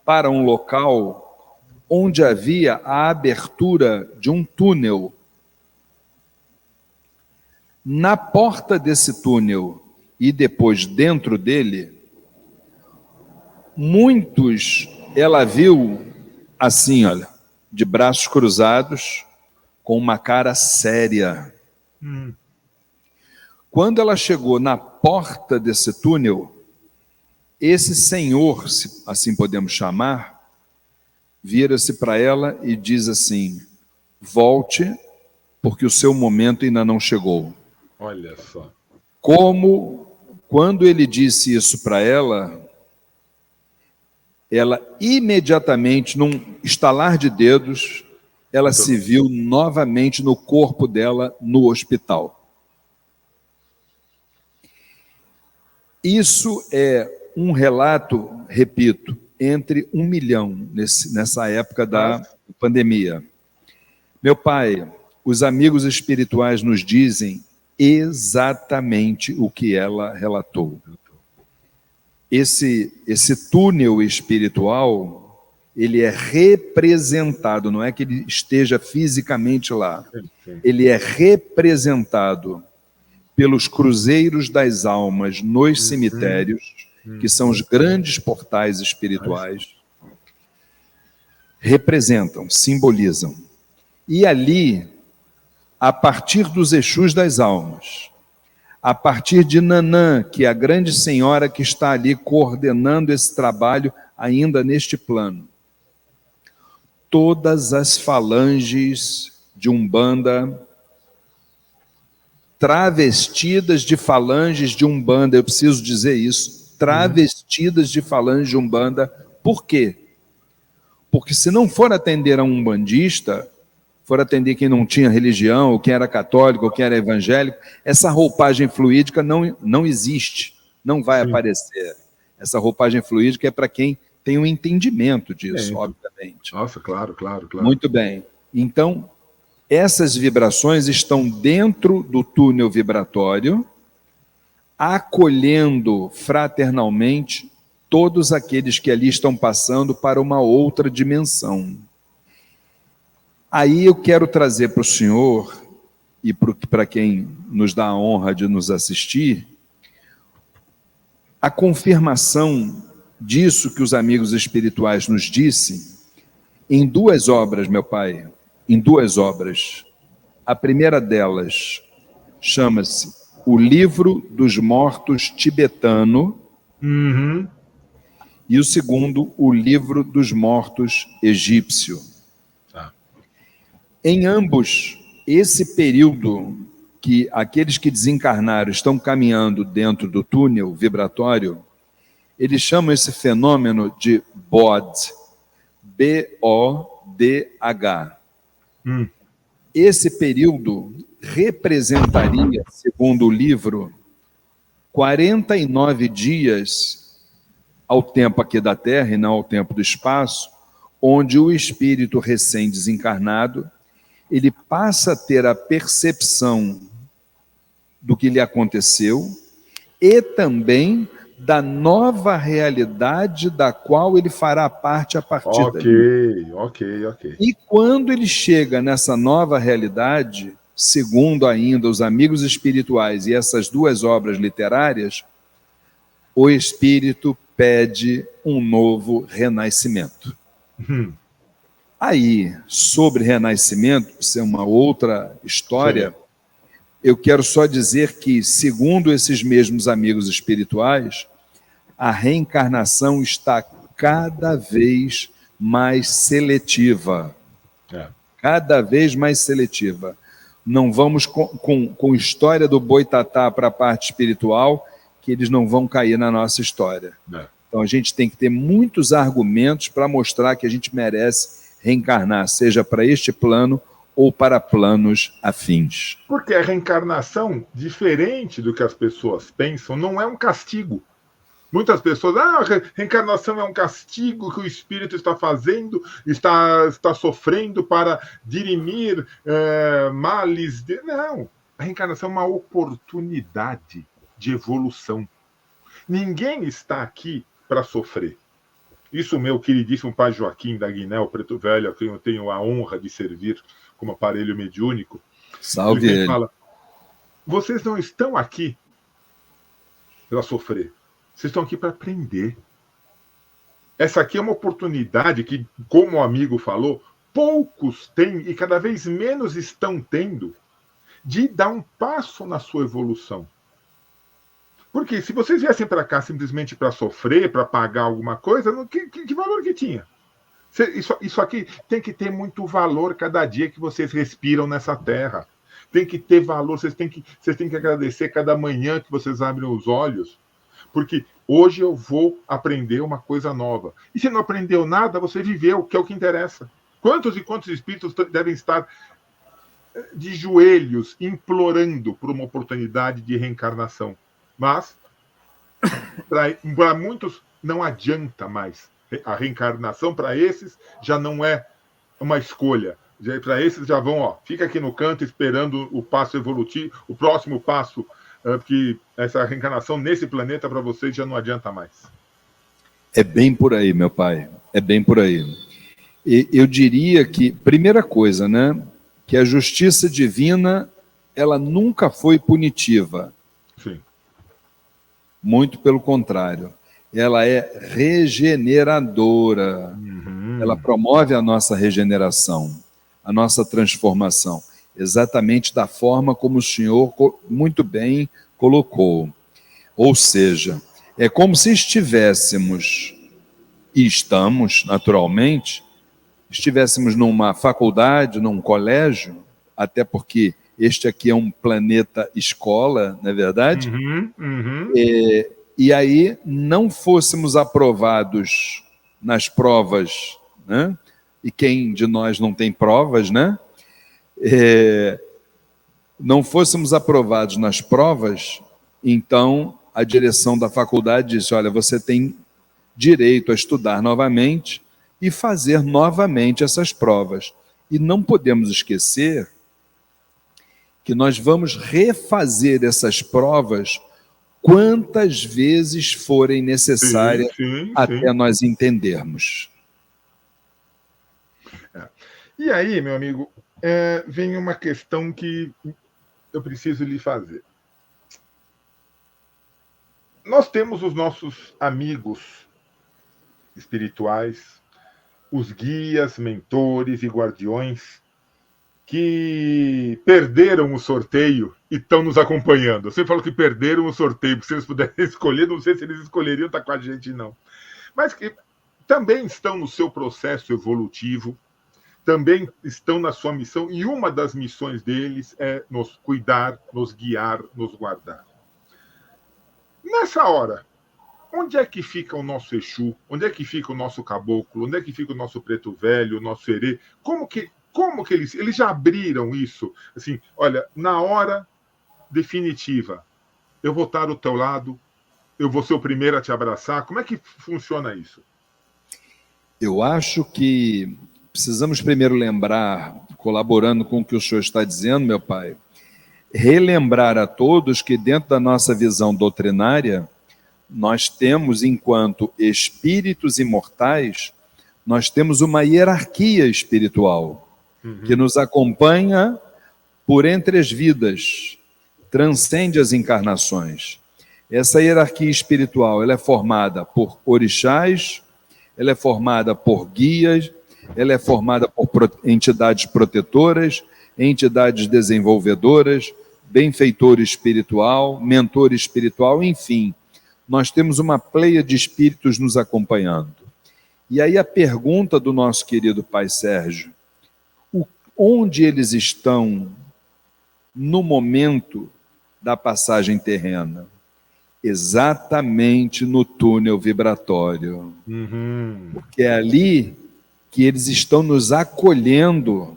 para um local onde havia a abertura de um túnel Na porta desse túnel e depois dentro dele, muitos ela viu assim, olha, de braços cruzados, com uma cara séria. Quando ela chegou na porta desse túnel, esse senhor, se assim podemos chamar, vira-se para ela e diz assim: volte, porque o seu momento ainda não chegou. Olha só. Como, quando ele disse isso para ela imediatamente, num estalar de dedos, ela se viu novamente no corpo dela no hospital. Isso é um relato, repito, entre 1 milhão nessa época da pandemia. Meu pai, os amigos espirituais nos dizem exatamente o que ela relatou. Esse túnel espiritual, ele é representado, não é que ele esteja fisicamente lá, ele é representado pelos cruzeiros das almas nos cemitérios, que são os grandes portais espirituais, representam, simbolizam. E ali, a partir dos Exus das almas, a partir de Nanã, que é a grande senhora que está ali coordenando esse trabalho ainda neste plano, todas as falanges de Umbanda, travestidas de falanges de Umbanda, eu preciso dizer isso, travestidas de falanges de Umbanda. Por quê? Porque se não for atender a um umbandista, for atender quem não tinha religião, ou quem era católico, ou quem era evangélico, essa roupagem fluídica não existe, não vai aparecer. Essa roupagem fluídica é para quem tem um entendimento disso, obviamente. Nossa, claro. Muito bem. Então, essas vibrações estão dentro do túnel vibratório, acolhendo fraternalmente todos aqueles que ali estão passando para uma outra dimensão. Aí eu quero trazer para o senhor e para quem nos dá a honra de nos assistir, a confirmação disso que os amigos espirituais nos dissem em 2 obras, meu pai, em 2 obras. A primeira delas chama-se O Livro dos Mortos Tibetano, e o segundo, O Livro dos Mortos Egípcio. Em ambos, esse período que aqueles que desencarnaram estão caminhando dentro do túnel vibratório, eles chamam esse fenômeno de BOD, B-O-D-H. Esse período representaria, segundo o livro, 49 dias ao tempo aqui da Terra e não ao tempo do espaço, onde o espírito recém-desencarnado ele passa a ter a percepção do que lhe aconteceu e também da nova realidade da qual ele fará parte a partir daí. Ok. E quando ele chega nessa nova realidade, segundo ainda os amigos espirituais e essas 2 obras literárias, o espírito pede um novo renascimento. Aí, sobre renascimento, isso é uma outra história, eu quero só dizer que, segundo esses mesmos amigos espirituais, a reencarnação está cada vez mais seletiva. Cada vez mais seletiva. Não vamos com história do boitatá para a parte espiritual, que eles não vão cair na nossa história. Então a gente tem que ter muitos argumentos para mostrar que a gente merece reencarnar, seja para este plano ou para planos afins. Porque a reencarnação, diferente do que as pessoas pensam, não é um castigo. Muitas pessoas, a reencarnação é um castigo que o espírito está fazendo, está sofrendo para dirimir males. Não, a reencarnação é uma oportunidade de evolução. Ninguém está aqui para sofrer. Isso, meu queridíssimo pai Joaquim da Guiné, o Preto Velho, a quem eu tenho a honra de servir como aparelho mediúnico. Salve ele. Fala, vocês não estão aqui para sofrer. Vocês estão aqui para aprender. Essa aqui é uma oportunidade que, como o amigo falou, poucos têm e cada vez menos estão tendo de dar um passo na sua evolução. Porque se vocês viessem para cá simplesmente para sofrer, para pagar alguma coisa, que valor que tinha? Isso aqui tem que ter muito valor cada dia que vocês respiram nessa terra. Tem que ter valor, vocês têm que agradecer cada manhã que vocês abrem os olhos. Porque hoje eu vou aprender uma coisa nova. E se não aprendeu nada, você viveu, que é o que interessa. Quantos e quantos espíritos devem estar de joelhos, implorando por uma oportunidade de reencarnação? Mas, para muitos, não adianta mais. A reencarnação, para esses, já não é uma escolha. Para esses, já vão, fica aqui no canto esperando o passo evolutivo, o próximo passo, que essa reencarnação nesse planeta, para vocês, já não adianta mais. É bem por aí, meu pai. É bem por aí. E eu diria que, primeira coisa, né, que a justiça divina, ela nunca foi punitiva. Sim. Muito pelo contrário. Ela é regeneradora. Ela promove a nossa regeneração, a nossa transformação, exatamente da forma como o senhor muito bem colocou. Ou seja, é como se estivéssemos, e estamos naturalmente, estivéssemos numa faculdade, num colégio, até porque este aqui é um planeta escola, não é verdade? E aí não fôssemos aprovados nas provas, né? E quem de nós não tem provas, né? Não fôssemos aprovados nas provas, então a direção da faculdade disse: olha, você tem direito a estudar novamente e fazer novamente essas provas. E não podemos esquecer que nós vamos refazer essas provas quantas vezes forem necessárias até nós entendermos. E aí, meu amigo, vem uma questão que eu preciso lhe fazer. Nós temos os nossos amigos espirituais, os guias, mentores e guardiões que perderam o sorteio e estão nos acompanhando. Você falou que perderam o sorteio, porque se eles pudessem escolher, não sei se eles escolheriam estar com a gente, não. Mas que também estão no seu processo evolutivo, também estão na sua missão, e uma das missões deles é nos cuidar, nos guiar, nos guardar. Nessa hora, onde é que fica o nosso Exu? Onde é que fica o nosso caboclo? Onde é que fica o nosso preto velho, o nosso herê? Como que eles já abriram isso? Assim, olha, na hora definitiva, eu vou estar do teu lado, eu vou ser o primeiro a te abraçar. Como é que funciona isso? Eu acho que precisamos primeiro lembrar, colaborando com o que o senhor está dizendo, meu pai, relembrar a todos que dentro da nossa visão doutrinária, nós temos, enquanto espíritos imortais, nós temos uma hierarquia espiritual que nos acompanha por entre as vidas, transcende as encarnações. Essa hierarquia espiritual, ela é formada por orixás, ela é formada por guias, ela é formada por entidades protetoras, entidades desenvolvedoras, benfeitor espiritual, mentor espiritual, enfim, nós temos uma pleia de espíritos nos acompanhando. E aí a pergunta do nosso querido pai Sérgio: onde eles estão no momento da passagem terrena? Exatamente no túnel vibratório. Porque é ali que eles estão nos acolhendo.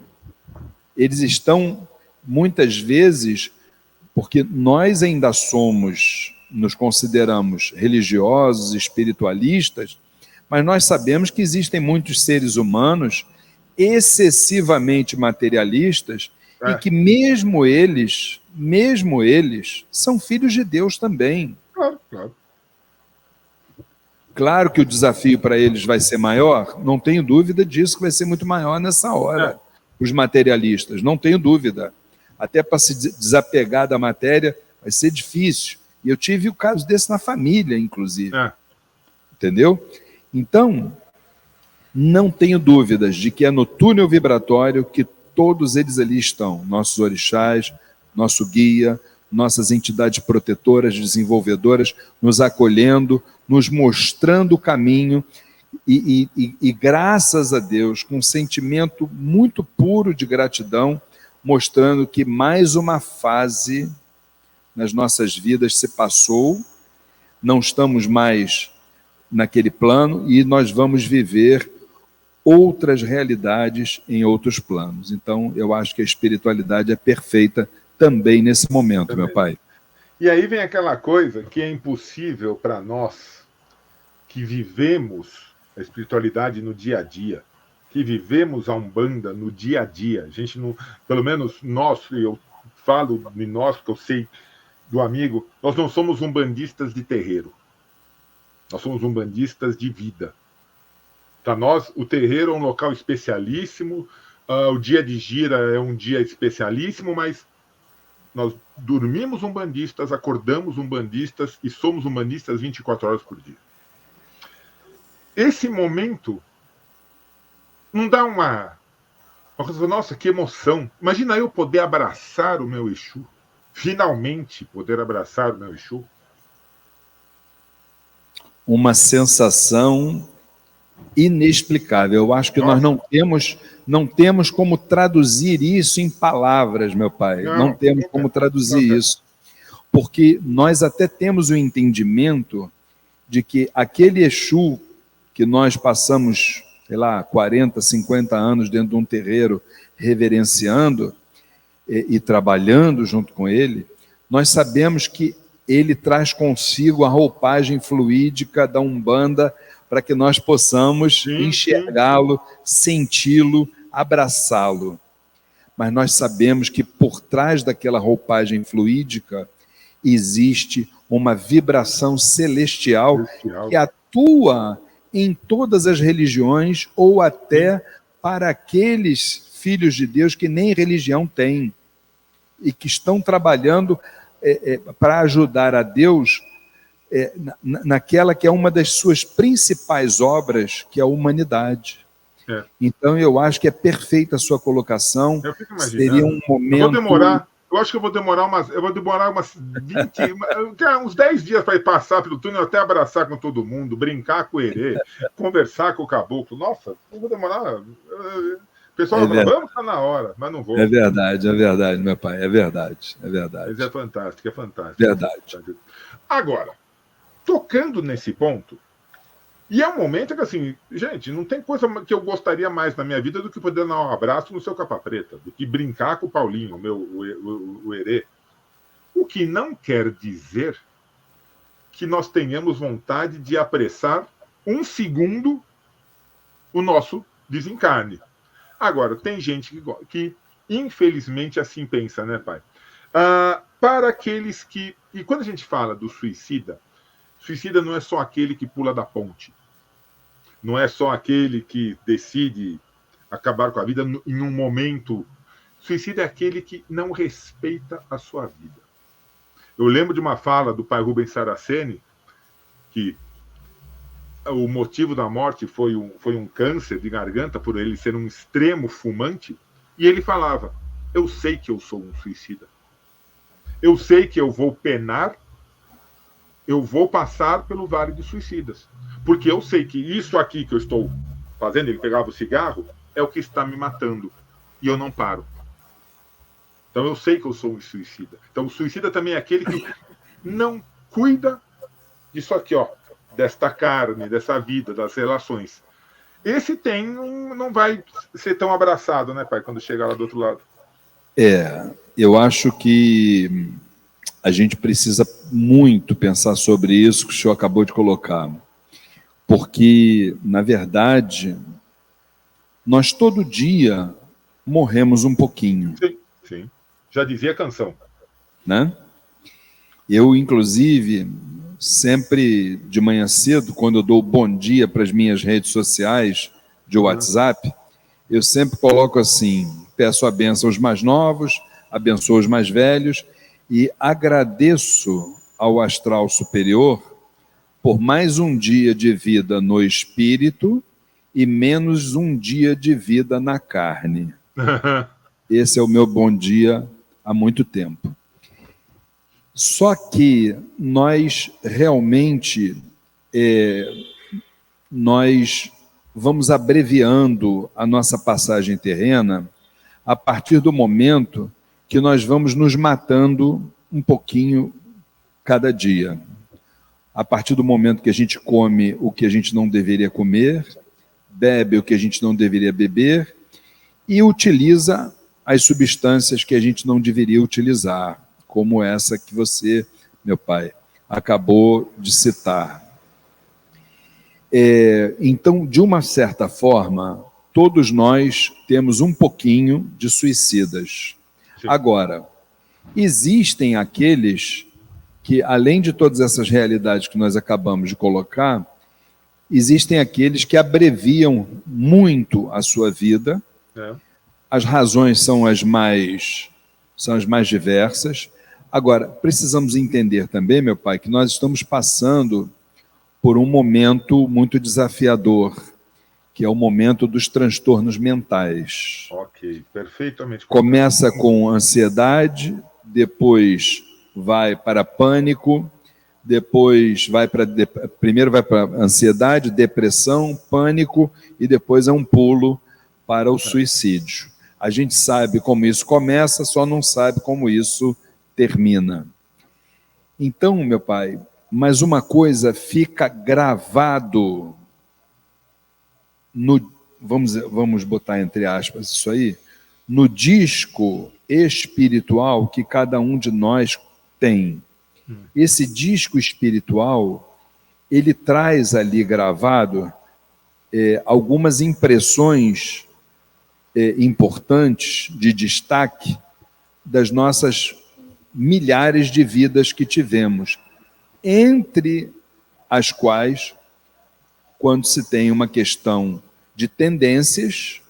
Eles estão, muitas vezes, porque nós ainda nos consideramos religiosos, espiritualistas, mas nós sabemos que existem muitos seres humanos excessivamente materialistas e que mesmo eles são filhos de Deus também. Claro. Claro que o desafio para eles vai ser maior, não tenho dúvida disso, que vai ser muito maior nessa hora. Os materialistas, não tenho dúvida. até para se desapegar da matéria, vai ser difícil. E eu tive o caso desse na família, inclusive. Entendeu? Então, não tenho dúvidas de que é no túnel vibratório que todos eles ali estão, nossos orixás, nosso guia, nossas entidades protetoras, desenvolvedoras, nos acolhendo, nos mostrando o caminho e graças a Deus, com um sentimento muito puro de gratidão, mostrando que mais uma fase nas nossas vidas se passou, não estamos mais naquele plano e nós vamos viver outras realidades em outros planos. Então, eu acho que a espiritualidade é perfeita também nesse momento, meu pai. E aí vem aquela coisa que é impossível para nós que vivemos a espiritualidade no dia a dia, que vivemos a Umbanda no dia a dia. A gente não, pelo menos nós, eu falo de nós, porque eu sei do amigo, nós não somos umbandistas de terreiro. Nós somos umbandistas de vida. Para nós, o terreiro é um local especialíssimo, o dia de gira é um dia especialíssimo, mas nós dormimos umbandistas, acordamos umbandistas e somos umbandistas 24 horas por dia. Esse momento não dá uma coisa, nossa, que emoção. Imagina eu poder abraçar o meu Exu. Finalmente poder abraçar o meu Exu. Uma sensação inexplicável. Eu acho que nós não temos como traduzir isso em palavras, meu pai. Não temos como traduzir isso. Porque nós até temos o entendimento de que aquele Exu que nós passamos, sei lá, 40, 50 anos dentro de um terreiro reverenciando e trabalhando junto com ele, nós sabemos que ele traz consigo a roupagem fluídica da Umbanda para que nós possamos enxergá-lo, senti-lo, abraçá-lo. Mas nós sabemos que por trás daquela roupagem fluídica existe uma vibração celestial que atua em todas as religiões ou até para aqueles filhos de Deus que nem religião têm e que estão trabalhando para ajudar a Deus naquela que é uma das suas principais obras, que é a humanidade. Então, eu acho que é perfeita a sua colocação. Seria um momento... Eu acho que eu vou demorar umas 20, uns 10 dias para ir passar pelo túnel, até abraçar com todo mundo, brincar com o herê, conversar com o caboclo. Nossa, eu vou demorar... Pessoal, vamos estar na hora, mas não vou. É verdade, meu pai, é verdade. Mas é fantástico. Verdade. Agora, tocando nesse ponto, e é um momento que, assim, gente, não tem coisa que eu gostaria mais na minha vida do que poder dar um abraço no seu capa preta, do que brincar com o Paulinho, o herê. O que não quer dizer que nós tenhamos vontade de apressar um segundo o nosso desencarne. Agora, tem gente que infelizmente assim pensa, né, pai? Para aqueles que... E quando a gente fala do suicida não é só aquele que pula da ponte. Não é só aquele que decide acabar com a vida em um momento. Suicida é aquele que não respeita a sua vida. Eu lembro de uma fala do pai Rubens Saraceni, que o motivo da morte foi um câncer de garganta, por ele ser um extremo fumante, e ele falava: eu sei que eu sou um suicida. Eu sei que eu vou penar, eu vou passar pelo vale de suicidas. Porque eu sei que isso aqui que eu estou fazendo, ele pegava o cigarro, é o que está me matando. E eu não paro. Então eu sei que eu sou um suicida. Então o suicida também é aquele que não cuida disso aqui, ó, desta carne, dessa vida, das relações. Esse não vai ser tão abraçado, né, pai, quando chegar lá do outro lado. Eu acho que a gente precisa muito pensar sobre isso que o senhor acabou de colocar. Porque, na verdade, nós todo dia morremos um pouquinho. Sim. Já dizia a canção. Né? Eu, inclusive, sempre de manhã cedo, quando eu dou bom dia para as minhas redes sociais de WhatsApp, eu sempre coloco assim: peço a bênção aos mais novos, abençoa os mais velhos e agradeço ao astral superior por mais um dia de vida no espírito e menos um dia de vida na carne. Esse é o meu bom dia há muito tempo. Só que nós realmente nós vamos abreviando a nossa passagem terrena a partir do momento que nós vamos nos matando um pouquinho cada dia. A partir do momento que a gente come o que a gente não deveria comer, bebe o que a gente não deveria beber e utiliza as substâncias que a gente não deveria utilizar, como essa que você, meu pai, acabou de citar. Então, de uma certa forma, todos nós temos um pouquinho de suicidas. Sim. Agora, existem aqueles que, além de todas essas realidades que nós acabamos de colocar, existem aqueles que abreviam muito a sua vida. As razões são as mais diversas. Agora, precisamos entender também, meu pai, que nós estamos passando por um momento muito desafiador, que é o momento dos transtornos mentais. Ok, perfeitamente. Começa com ansiedade, depois vai para pânico, depois primeiro vai para ansiedade, depressão, pânico, e depois é um pulo para o suicídio. A gente sabe como isso começa, só não sabe como isso termina. Então, meu pai, mas uma coisa fica gravado no, vamos botar entre aspas isso aí, no disco espiritual que cada um de nós tem. Esse disco espiritual, ele traz ali gravado algumas impressões importantes, de destaque, das nossas milhares de vidas que tivemos, entre as quais, quando se tem uma questão de tendências,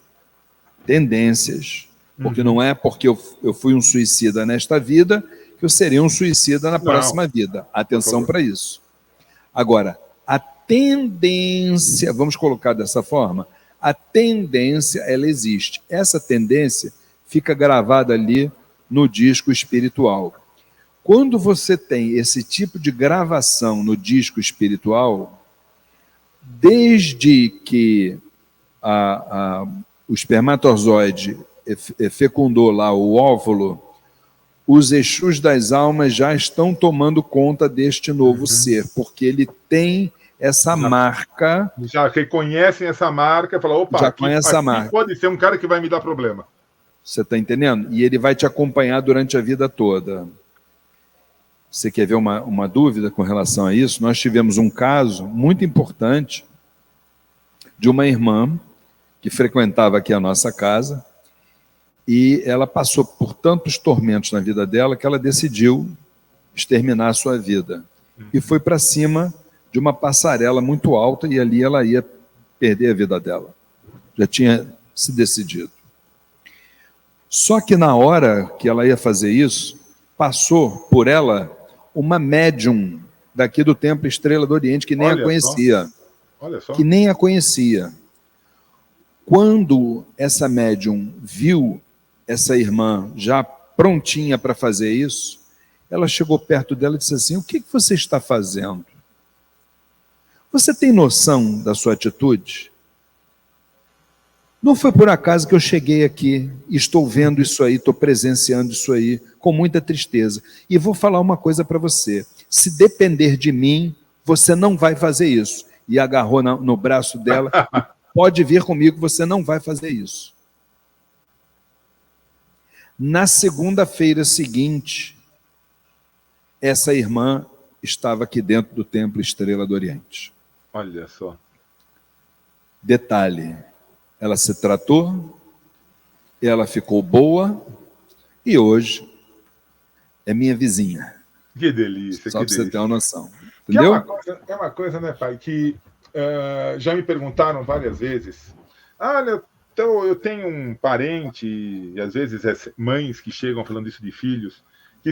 porque não é porque eu fui um suicida nesta vida que eu seria um suicida na próxima vida. Atenção para isso. Agora, a tendência, vamos colocar dessa forma, a tendência, ela existe. Essa tendência fica gravada ali no disco espiritual. Quando você tem esse tipo de gravação no disco espiritual, desde que o espermatozoide fecundou lá o óvulo, os Exus das almas já estão tomando conta deste novo ser, porque ele tem essa marca. Já reconhecem essa marca e falam, opa, já conhece a marca. Pode ser um cara que vai me dar problema. Você está entendendo? E ele vai te acompanhar durante a vida toda. Você quer ver uma dúvida com relação a isso? Nós tivemos um caso muito importante de uma irmã que frequentava aqui a nossa casa e ela passou por tantos tormentos na vida dela que ela decidiu exterminar a sua vida. E foi para cima de uma passarela muito alta e ali ela ia perder a vida dela. Já tinha se decidido. Só que na hora que ela ia fazer isso, passou por ela uma médium daqui do Templo Estrela do Oriente que nem a conhecia. Olha só. Que nem a conhecia. Quando essa médium viu essa irmã já prontinha para fazer isso, ela chegou perto dela e disse assim, o que você está fazendo? Você tem noção da sua atitude? Não foi por acaso que eu cheguei aqui, estou vendo isso aí, estou presenciando isso aí, com muita tristeza. E vou falar uma coisa para você, se depender de mim, você não vai fazer isso. E agarrou no braço dela, pode vir comigo, você não vai fazer isso. Na segunda-feira seguinte, essa irmã estava aqui dentro do Templo Estrela do Oriente. Olha só. Detalhe, ela se tratou, ela ficou boa e hoje é minha vizinha. Que delícia. Só para você ter uma noção. Entendeu? É uma coisa, né, pai, que já me perguntaram várias vezes, olha, Então, eu tenho um parente, e às vezes mães que chegam falando isso de filhos, que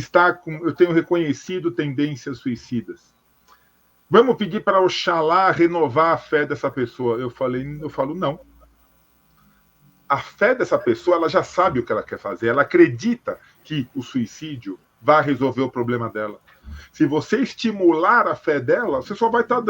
eu tenho reconhecido tendências suicidas. Vamos pedir para Oxalá renovar a fé dessa pessoa. Eu falo, não. A fé dessa pessoa, ela já sabe o que ela quer fazer. Ela acredita que o suicídio vai resolver o problema dela. Se você estimular a fé dela, você só vai estar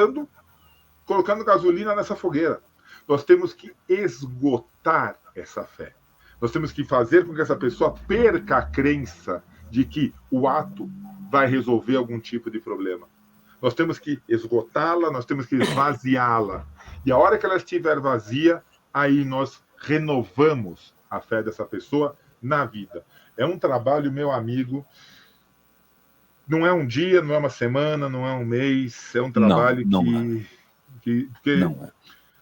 colocando gasolina nessa fogueira. Nós temos que esgotar essa fé. Nós temos que fazer com que essa pessoa perca a crença de que o ato vai resolver algum tipo de problema. Nós temos que esgotá-la, nós temos que esvaziá-la. E a hora que ela estiver vazia, aí nós renovamos a fé dessa pessoa na vida. É um trabalho, meu amigo, não é um dia, não é uma semana, não é um mês, é um trabalho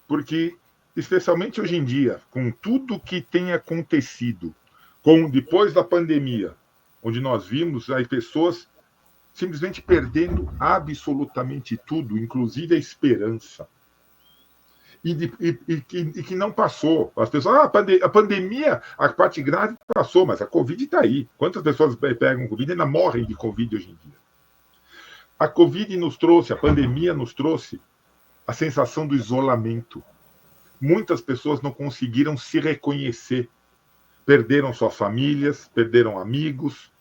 porque, especialmente hoje em dia, com tudo que tem acontecido, depois da pandemia, onde nós vimos aí pessoas simplesmente perdendo absolutamente tudo, inclusive a esperança. E que não passou. As pessoas, a pandemia, a parte grave passou, mas a Covid está aí. Quantas pessoas pegam Covid e ainda morrem de Covid hoje em dia? A Covid nos trouxe, a pandemia nos trouxe a sensação do isolamento. Muitas pessoas não conseguiram se reconhecer. Perderam suas famílias, perderam amigos.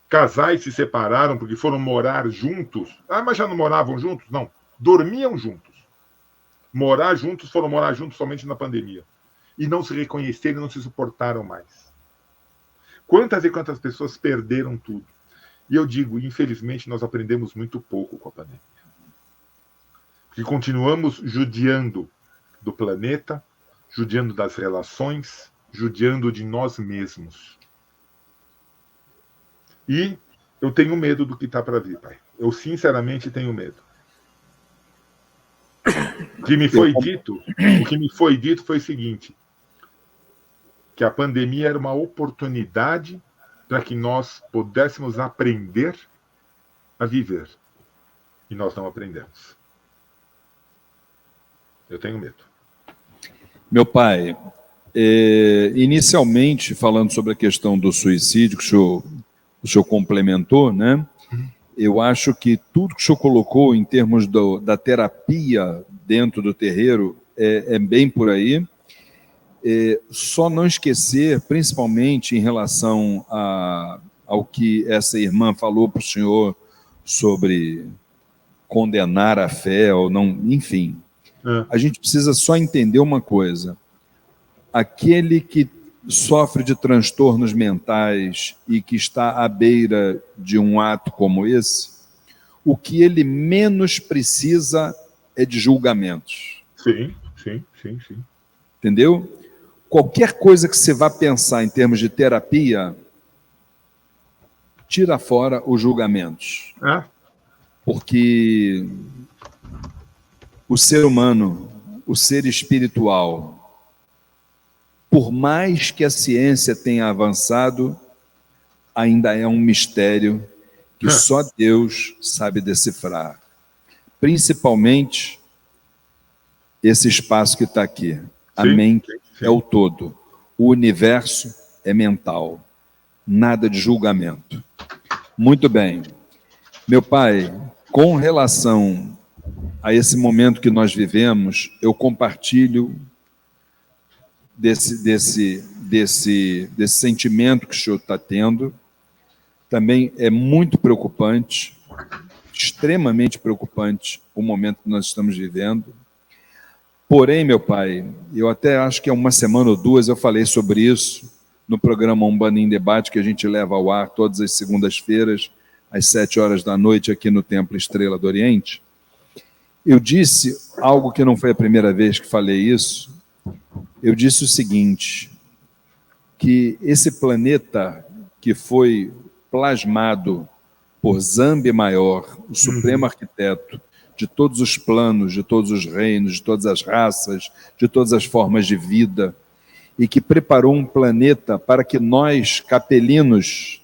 Casais se separaram porque foram morar juntos. Mas já não moravam juntos? Não. Dormiam juntos. Foram morar juntos somente na pandemia. E não se reconheceram, não se suportaram mais. Quantas e quantas pessoas perderam tudo? E eu digo, infelizmente, nós aprendemos muito pouco com a pandemia. Porque continuamos judiando do planeta, judiando das relações, judiando de nós mesmos. E eu tenho medo do que está para vir, pai. Eu sinceramente tenho medo. O que me foi dito foi o seguinte: que a pandemia era uma oportunidade para que nós pudéssemos aprender a viver. E nós não aprendemos. Eu tenho medo. Meu pai, inicialmente, falando sobre a questão do suicídio, que o senhor complementou, né? Eu acho que tudo que o senhor colocou em termos da terapia dentro do terreiro é bem por aí. Só não esquecer, principalmente em relação ao que essa irmã falou para o senhor sobre condenar a fé ou não, enfim. A gente precisa só entender uma coisa. Aquele que sofre de transtornos mentais e que está à beira de um ato como esse, o que ele menos precisa é de julgamentos. Sim. Entendeu? Qualquer coisa que você vá pensar em termos de terapia, tira fora os julgamentos. Porque o ser humano, o ser espiritual, por mais que a ciência tenha avançado, ainda é um mistério que só Deus sabe decifrar. Principalmente esse espaço que está aqui. A mente é o todo. O universo é mental. Nada de julgamento. Muito bem. Meu pai, com relação a esse momento que nós vivemos, eu compartilho desse sentimento que o senhor está tendo. Também é muito preocupante, extremamente preocupante o momento que nós estamos vivendo. Porém, meu pai, eu até acho que há uma semana ou duas eu falei sobre isso no programa Umbanda em Debate, que a gente leva ao ar todas as segundas-feiras, às 7 horas da noite, aqui no Templo Estrela do Oriente. Eu disse algo que não foi a primeira vez que falei isso. Eu disse o seguinte, que esse planeta que foi plasmado por Zambi Maior, o Supremo Arquiteto, de todos os planos, de todos os reinos, de todas as raças, de todas as formas de vida, e que preparou um planeta para que nós, capelinos,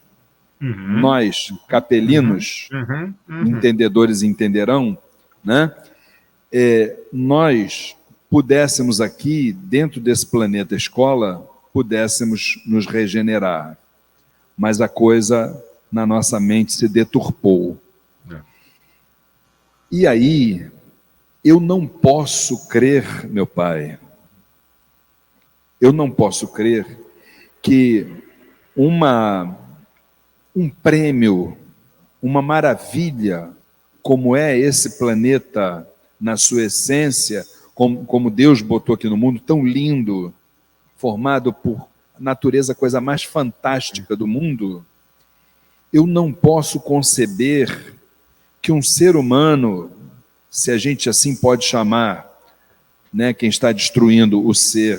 entendedores entenderão, né? Nós pudéssemos aqui, dentro desse planeta escola, pudéssemos nos regenerar. Mas a coisa na nossa mente se deturpou. E aí, eu não posso crer, meu pai, eu não posso crer que um prêmio, uma maravilha, como é esse planeta na sua essência, como Deus botou aqui no mundo, tão lindo, formado por natureza, a coisa mais fantástica do mundo, eu não posso conceber que um ser humano, se a gente assim pode chamar, né, quem está destruindo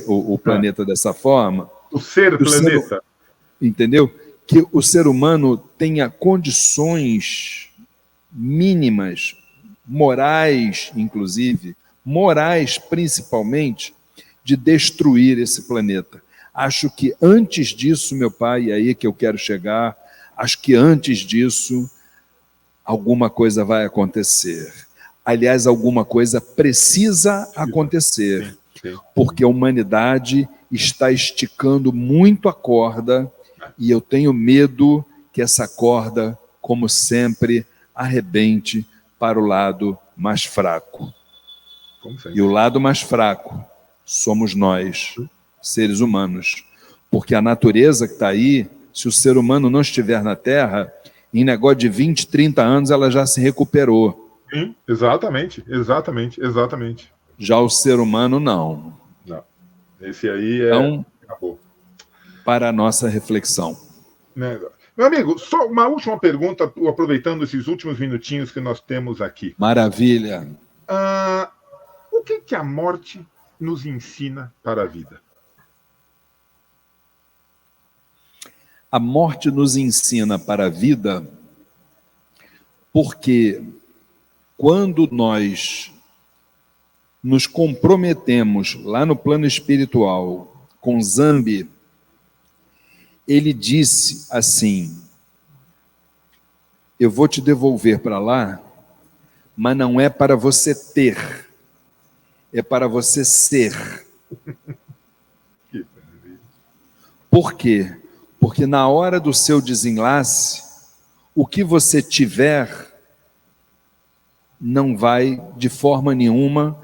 o planeta dessa forma, o ser planeta, entendeu? Que o ser humano tenha condições mínimas, morais, inclusive, morais principalmente, de destruir esse planeta. Acho que antes disso, meu pai, e aí que eu quero chegar, acho que antes disso, alguma coisa vai acontecer. Aliás, alguma coisa precisa acontecer, porque a humanidade está esticando muito a corda e eu tenho medo que essa corda, como sempre, arrebente para o lado mais fraco. E o lado mais fraco somos nós, seres humanos. Porque a natureza que está aí, se o ser humano não estiver na Terra, em negócio de 20, 30 anos, ela já se recuperou. Sim, exatamente. Já o ser humano, não. Esse aí então, acabou. Para a nossa reflexão. Meu amigo, só uma última pergunta, aproveitando esses últimos minutinhos que nós temos aqui. Maravilha. O que a morte nos ensina para a vida? A morte nos ensina para a vida porque quando nós nos comprometemos lá no plano espiritual com Zambi, ele disse assim: eu vou te devolver para lá, mas não é para você ter, é para você ser. Por quê? Porque na hora do seu desenlace, o que você tiver não vai de forma nenhuma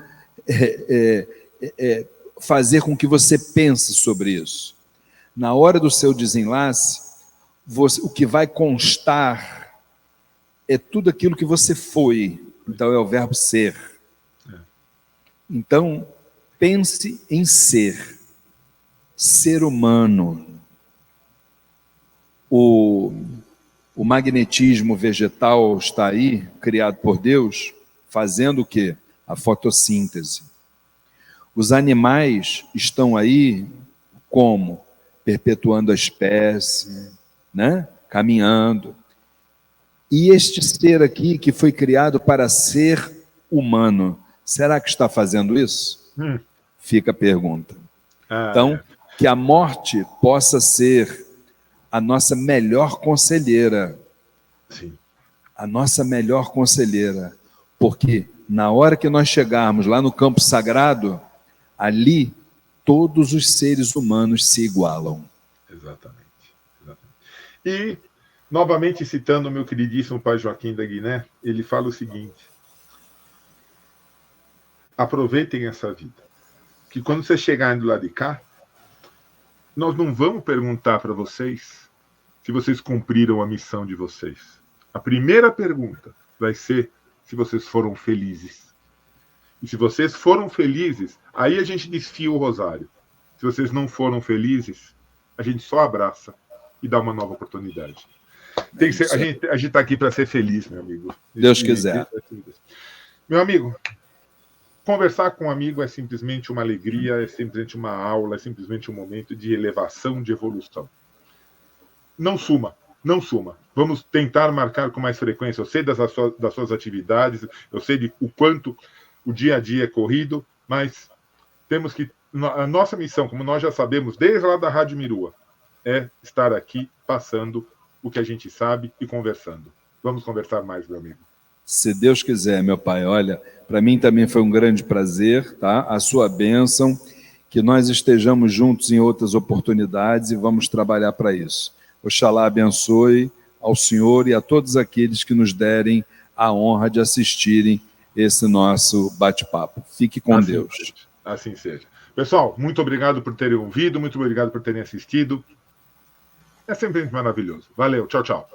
fazer com que você pense sobre isso. Na hora do seu desenlace, o que vai constar é tudo aquilo que você foi. Então é o verbo ser. Então, pense em ser. Ser humano. O magnetismo vegetal está aí, criado por Deus, fazendo o quê? A fotossíntese. Os animais estão aí como? Perpetuando a espécie, né? Caminhando. E este ser aqui, que foi criado para ser humano, será que está fazendo isso? Fica a pergunta. Então, que a morte possa ser a nossa melhor conselheira. Sim. A nossa melhor conselheira. Porque na hora que nós chegarmos lá no campo sagrado, ali todos os seres humanos se igualam. Exatamente. E, novamente citando o meu queridíssimo pai Joaquim da Guiné, ele fala o seguinte: aproveitem essa vida. Que quando vocês chegarem do lado de cá, nós não vamos perguntar para vocês se vocês cumpriram a missão de vocês. A primeira pergunta vai ser se vocês foram felizes. E se vocês foram felizes, aí a gente desfia o rosário. Se vocês não foram felizes, a gente só abraça e dá uma nova oportunidade. Tem que ser, a gente está aqui para ser feliz, meu amigo. Deus quiser. Meu amigo, conversar com um amigo é simplesmente uma alegria, é simplesmente uma aula, é simplesmente um momento de elevação, de evolução. Não suma. Vamos tentar marcar com mais frequência. Eu sei das suas atividades, eu sei de o quanto o dia a dia é corrido, mas temos que... A nossa missão, como nós já sabemos, desde lá da Rádio Mirua, é estar aqui passando o que a gente sabe e conversando. Vamos conversar mais, meu amigo. Se Deus quiser, meu pai, olha, para mim também foi um grande prazer, tá? A sua bênção, que nós estejamos juntos em outras oportunidades e vamos trabalhar para isso. Oxalá abençoe ao senhor e a todos aqueles que nos derem a honra de assistirem esse nosso bate-papo. Fique com assim Deus. Seja. Assim seja. Pessoal, muito obrigado por terem ouvido, muito obrigado por terem assistido. É sempre maravilhoso. Valeu, tchau, tchau.